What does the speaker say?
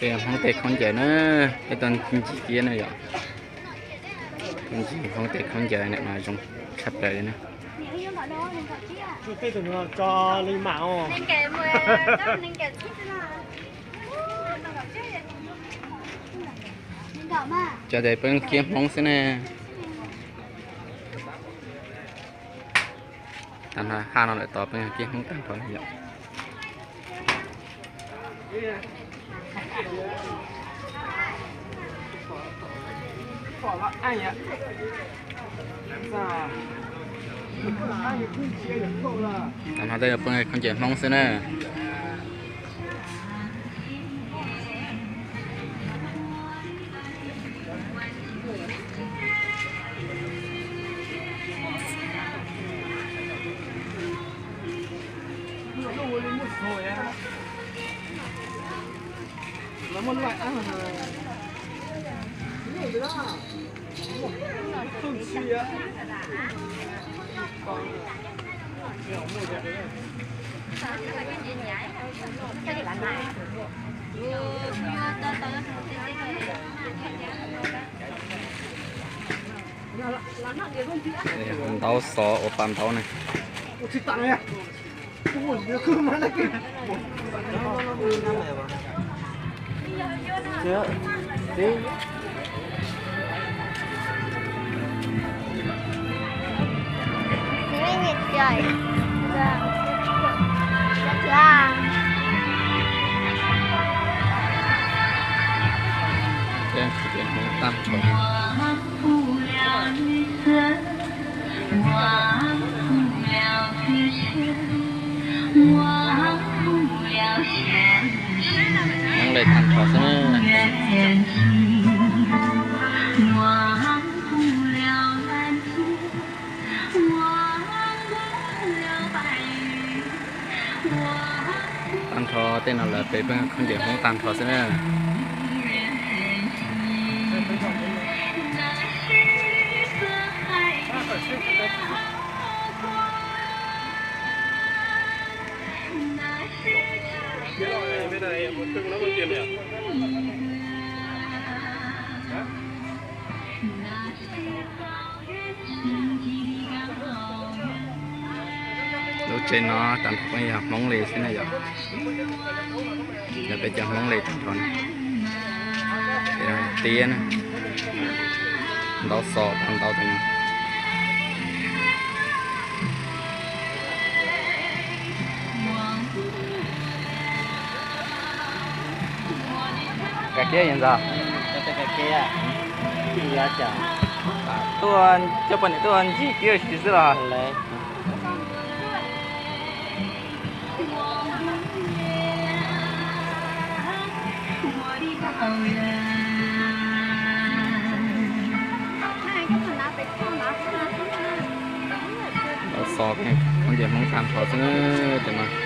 cái không tệ không chạy nữa cái tuần chỉ kia này vậy không chỉ không tệ không chạy này mà trong sắp tới nữa cái tụi cho linh mạo cho để bên kia mong thế này thành ra hai nó lại tỏ bên kia không tăng thôi vậy ai nhỉ? thành ra đây là bên không chạy mong thế này nó một loại ăn không chi á tàu sò ở bàn tàu này Chưa, đi. Nhiệt trời. Dạ. trên chuyện không tăng thôi đang lấy thành thọ nữa tăng thọ tên nào là về bên không chỉ không tăng thọ nữa Bên này một từng nó bao tiền nhỉ? lúc trên nó tạm bây giờ móng lì thế này rồi giờ bây giờ móng lì tạm thôi đây là tía này đau sọ bằng đau từng cái kia hiện giờ Cái kia thì giá trả tôi cho bạn tôi chỉ kia chỉ là lấy sọ cái con gì mong tham thọ nữa thì mà